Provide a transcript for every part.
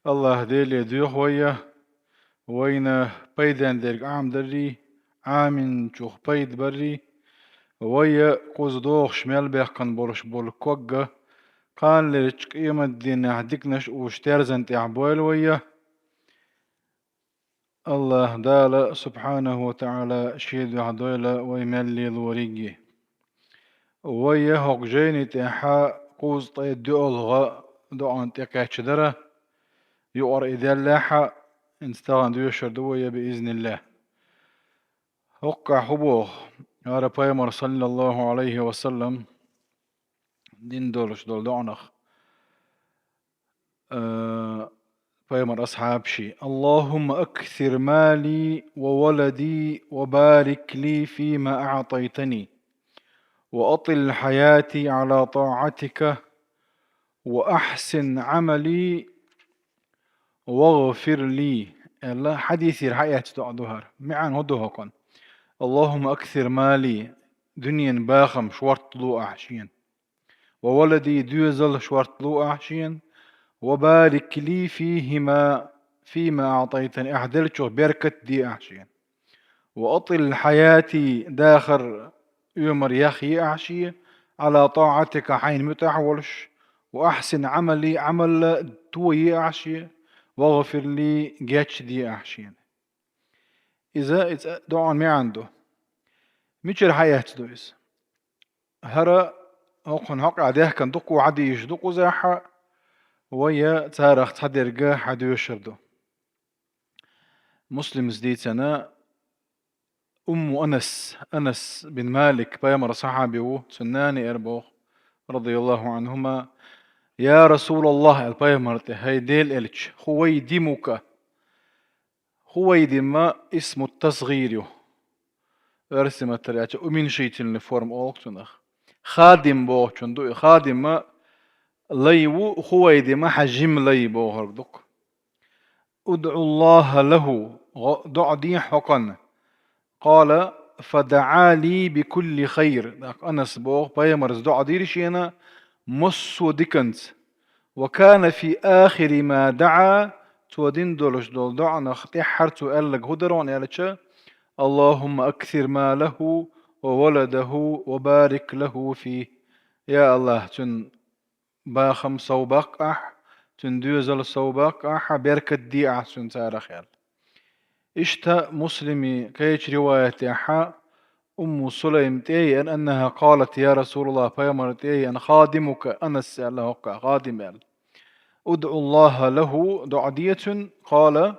الله ديلي ديوخ وين بيدان درق عام دري عامن شوخ بيد بري ويا قوز دوخ شمال بيحقن بولش بول كوغا قال لرشك إيما الدين هديكنش وشتيرزن تعبويل الله دال سبحانه وتعالى شيد عدويل ويملي الوريجي ويا هوك جيني تحا قوز طيد دولغا دعان تكاتش دره يؤر إذا لاحا انستغان ديوشر دوية بإذن الله وقع حبوه على بيمر صلى الله عليه وسلم دين دولش دول دعنخ بيمر أصحاب شي اللهم أكثر مالي وولدي وبارك لي فيما أعطيتني وأطل حياتي على طاعتك وأحسن عملي واغفر لي الله حديثي الحياة تعدوهر معان هدوهكن اللهم أكثر مالي دنيا باخم شورت لو أحشين وولدي دوزل شورت لو أحشين وبارك لي فيما أعطيتني أحدلتش بركة دي أحشين وأطل حياتي داخر يمر يخي أحشي على طاعتك حين متحولش وأحسن عملي عمل توي أحشي واغفر لي جاتش دي أحشين إذا دعان ما عنده ميشر حياة دويس هرا هقن هق عديه كان دقو عدي يجدقو زاحا ويا تارخ تحدرقا حدو يشردو مسلم زديتنا أنس بن مالك بيمر صحابي سناني أربو رضي الله عنهما يا رسول الله البيمر هيديل إلش خويدما اسم التصغير ارسمت ترياتش ومن شيء فورم أوكتنخ خادم بوغتون دو خادم ليو خويدما حجم لي بوغردك ادعو الله له دع دي حقن قال فدعا لي بكل خير أنس بوغ بيمرز دع ديرشينا مسو ديكنت وكان في آخر ما دعا تودين دولش دول دعنا اختحر تؤلق هدرون يالتشا اللهم أكثر ماله وولده وبارك له فيه يا الله تن باخم صوبك تن دوزل صوبك بركة دي تن تارخيال اشتا مسلمي كيش رواية أم سليم تي أنها قالت يا رسول الله فيمر تي أنا خادمك أنس الله خادم ادعو الله له دعدية قال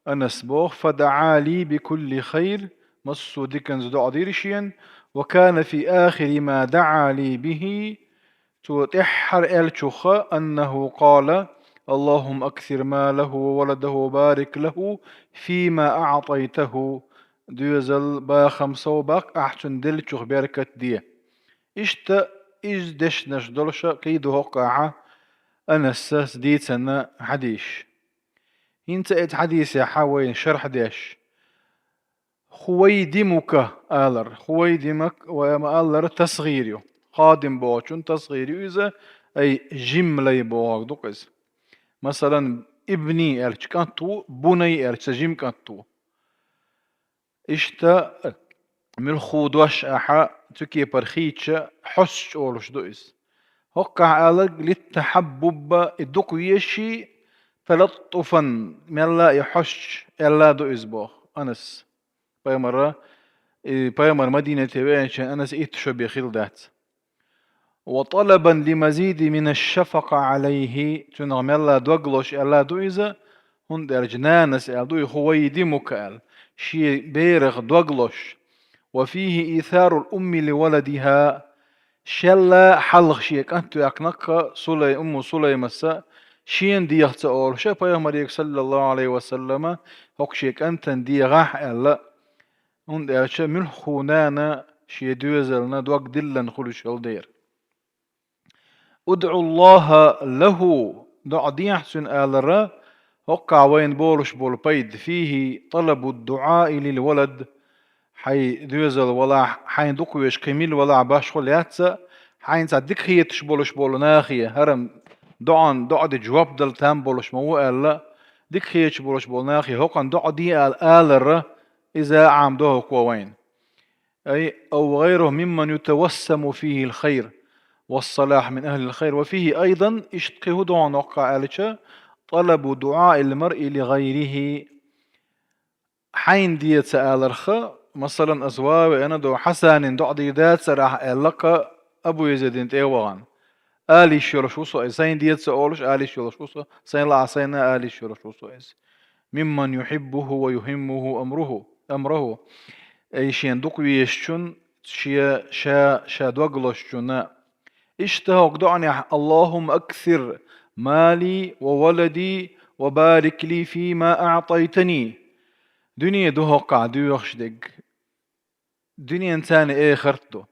أنس بوخ فدعا لي بكل خير مصو ديكنز دعديرشين وكان في آخر ما دعا لي به تحر الشخ أنه قال اللهم أكثر ماله وولده وبارك له فيما أعطيته دوزل باخم صوبك أحسن دلشخ بركة دي إشتا إز دشنش دلشا كيدو هقعة أنس ديت سنة حديش انت حديث يا حاوين شرح ديش خويدمك خويدمك وما آلر تصغيريو قادم بوچون تصغيريو إذا أي جملة بوغ دوكز مثلا ابني أرش كانتو بني أرش جيم كانتو إشتا من خودوش أحا تكي برخيتش حسش أولش دوئس هقع آلق للتحبب الدقو يشي تلطفا من لا يحش إلا دوئس بوغ أنس بايمر مدينة تبعيش أنس إتشو بخيل دات وطلبا لمزيد من الشفقة عليه تنغم يلا دوغلوش ألا دوئزة هن درجنانس أدوي خويدي مكال شي بيرغ دوغلوش وفيه إيثار الأم لولدها شلا حلق شيك أنتو يقنق أم سليم السا شين دي يختأول شاپا يمريك صلى الله عليه وسلم هوك شيك أنتن دي غاح ألا هن درجة من خونانا شي دوزلنا دوغ دلن خلوش الدير ادعو الله له دع دي أحسن آلرا وقع وين بولش بول بيد فيه طلب الدعاء للولد حي دوزل ولا حين دقويش كميل ولا باش خلياتسا حين صدق هي تشبولش بول ناخية هرم دعان دعد جواب دل تام بولش مو ألا ديك خيش بولش بولناخي هوقن دعدي آلر إذا عمدوه كوين أي أو غيره ممن يتوسم فيه الخير والصلاح من أهل الخير وفيه أيضا اشتقه دعان وقع آلتش طلب دعاء المرء لغيره حين ديت سألرخ مثلا أزواج أنا دو حسن دو عديدات سراح لك أبو يزيد انت إيوان آلي شرشوسو إز سين ديت سأولش آلي شرشوسو سين لا عسينا آلي شرشوسو إز ممن يحبه ويهمه أمره أي شين دوك ويشون شا دوغلوشون اشتهق دعني اللهم أكثر مالي وولدي وبارك لي فيما أعطيتني دنيا دوهقع دوخش دق دنيا انسان ايه خرطو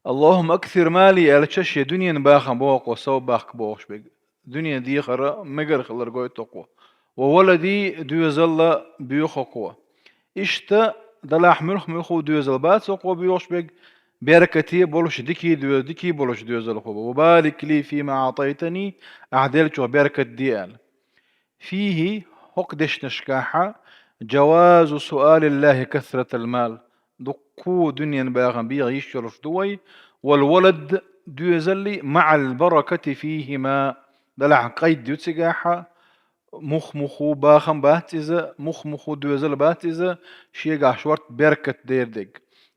اللهم اكثر مالي على تششي دنيا باخن بوق وصوب باخ بوخش بق دنيا دي خرا مقر خلر قوي تقوى وولدي دو زل بيوخ قوى اشتا دلاح ملخو دو زل بات سقوى بيوخش بق بركتي بولش ديكي بولش دو زل قوى وبارك لي فيما اعطيتني اعدلت بركة ديال فيه هقدش نشكاحة جواز سؤال الله كثرة المال دقو دنيا باغن بيغ يشرف دوي والولد دوزلي مع البركة فيهما دلع قيد يتسقاحة مخمخو باخن باتزة مخمخو دوزل باتزة شيقع شورت بركة دير دق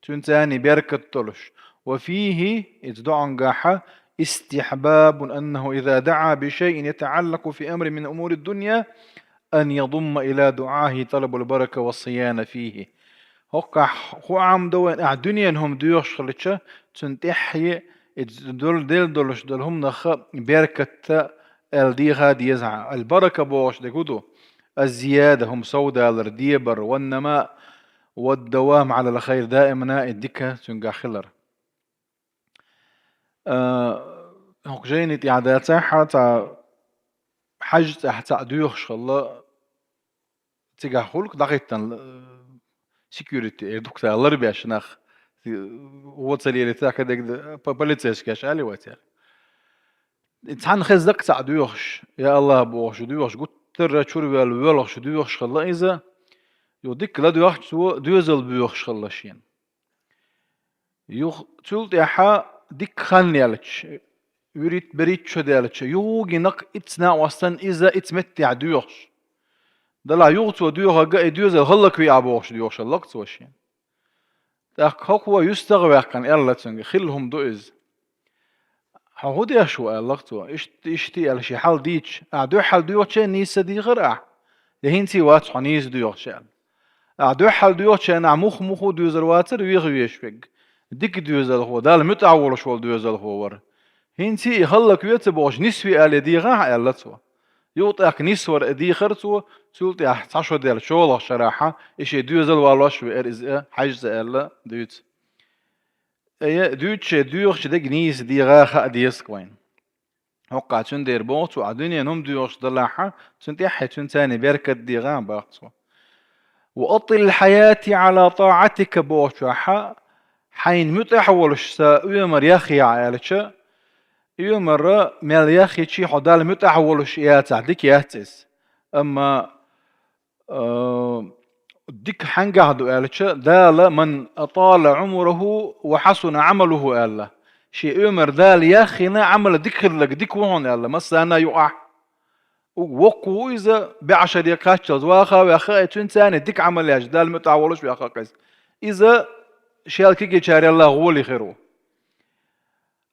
تنتاني بركة طلش وفيه اتدعن قاحة استحباب أنه إذا دعا بشيء يتعلق في أمر من أمور الدنيا أن يضم إلى دعاه طلب البركة والصيانة فيه هقع هو عم دوين الدنيا هم ديوش خلتشا تنتحي دولش دولهم نخ بركة الديها ديزع البركة بوش دكودو الزيادة هم سودا الرديبر والنماء والدوام على الخير دائما الدكة تنقع خلر هوك جيني تعدات تا حج تحت ديوش الله تيجا خلق دقيقة سيكوريتي دكتور الله ربيع شناخ هو تسلي تاعك ديك بوليتسيش كاش علي واتر انسان خزق تاع ديوخش يا الله بوخش ديوخش قلت ترى شوري والوخش ديوخش خلا اذا يوديك لا ديوخش ديوزل بيوخش خلاشين يوخ تولت يحا ديك خلني عليك يريد بريد شو دالك يوغي نق اتسنا وستن اذا اتمتع ديوخش دلا يوغت وديوغا قاي ديوزل خلك في عبوخش ديوخش اللقت وشين تاك هو يستغوى كان يلا تنجي خلهم دوئز هودي شو اللقتو اشتي على شي حال ديتش اعدو حال ديوتشين نيسا دي غرع لهنتي وات حنيز ديوتشين اعدو حال ديوتشين عموخ مخو ديوزر واتر ويغي يشفق ديك ديوزر هو دال متعول شوال ديوزر هو ور هنتي يخلك يتبوش نسوي على دي غا اللتو يوطيك نسور دي خرتو سولتي احتاشو ديال شوله شراحه اشي ديوزر والوش وارز حجز الا ديوت اي دوتش ديوخش دق نيس دي غاخا ديس كوين هقع تون دير بوت وعدنيا نوم ديوخش دلاحة تون تيحي تون تاني بركة دي غان باقصو وأطل الحياة على طاعتك بوشوحا حين متحولش سا يومر ياخي عائلتش يومر مال ياخي تشي حدال متحولش ياتع ديك ياتس أما ديك حنقعدو قالتش دال من أطال عمره وحسن عمله قال شي أمر دال ياخينا عمل ديك لك ديك وهون قال مثلا أنا يقع وقو إذا بعشر يقاتش واخا وياخا تنتاني ديك عمل ياش دال متعولش وياخا قيس إذا شيال كيكي شاري الله غولي خيرو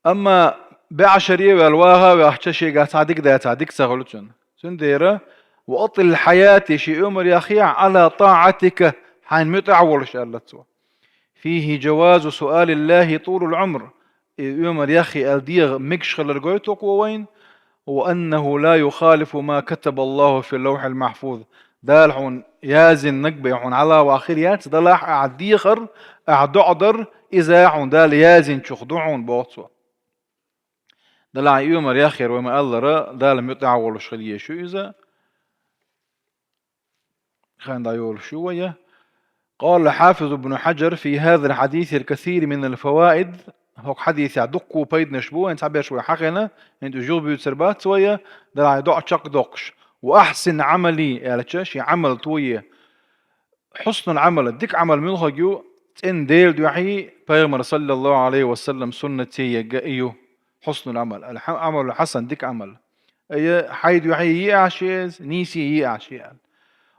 أما بعشر يوالواها وياخا شي قاعد تعديك دا تعديك سهولتشن تنديره وأطل الحياة شي أمر يا أخي على طاعتك حين متعول شالتوا فيه جواز سؤال الله طول العمر أمر يا أخي الديغ مكش خلرقويتك وين وأنه لا يخالف ما كتب الله في اللوح المحفوظ دالحون يازن نقبي حون على وآخريات دلاح أعديخر أعدعدر إذا حون دال يازن شخدعون بوتوا دلع أمر يا أخي وما الله دال متعول شخليه شو إذا خلينا دايول شوية قال حافظ ابن حجر في هذا الحديث الكثير من الفوائد هوك حديث يعدقوا بيد نشبو انت عبير شوي حقنا انت جو بيوتسربات شوية ده يدق شق دقش وأحسن عملي يعني شي عمل تويه حسن العمل ديك عمل منه جو ان ديل دوحي بيغمر صلى الله عليه وسلم سنتي يجئيو حسن العمل العمل الحسن ديك عمل اي حيد يحيي يعشيز نيسي يعشي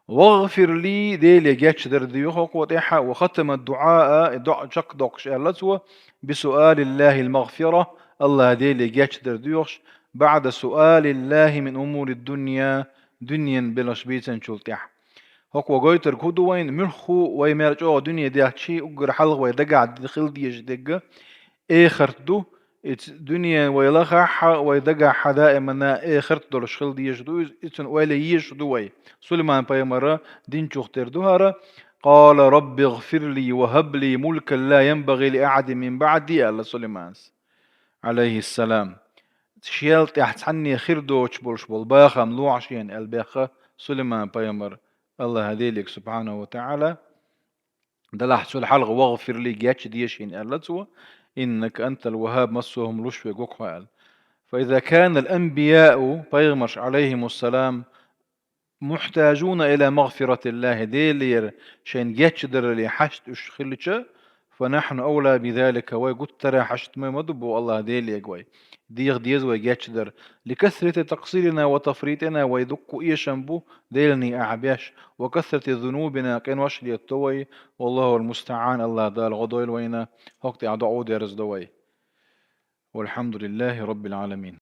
واغفر لي ديل يجاتش در ديوخ وطيحة وختم الدعاء دع شق دوقش لتو بسؤال الله المغفرة الله ديل يجاتش در ديوخش بعد سؤال الله من أمور الدنيا دنيا بلاش بيتن شلتيح هوك وجويتر كودو وين مرخو ويمرج او دنيا دي شي اجر حلق ويدقع دخل دي يجدق اخرت دو دنيا ويلخح ويدقع حدا منا اخرت دول شخل دي يجدو اتن ويلا يجدو وي سليمان بايمرة دين شوختر دوهرة قال رب اغفر لي وهب لي ملكا لا ينبغي لأحد من بعدي الله سليمان عليه السلام شيلت يحتحني خير دوش بولش بول باخا ملوعشين الباخا سليمان بايمر الله هديلك سبحانه وتعالى دلح سول حلق واغفر لي جاتش ديشين ألتوا إنك أنت الوهاب مسهم لشوي قوقال فإذا كان الأنبياء بيغمش عليهم السلام محتاجون إلى مغفرة الله ديلير شين جاتش در اللي حشت خلتش فنحن أولى بذلك ويقول ترى حشت ما مدبو الله ديلي قوي ديغ ديز ويجاتش در لكثرة تقصيرنا وتفريطنا ويدق إيه شنبو ديلني أعباش وكثرة ذنوبنا كان وشلي التوي والله المستعان الله دال غضويل وينا وقت أعدعو ديرز دوي والحمد لله رب العالمين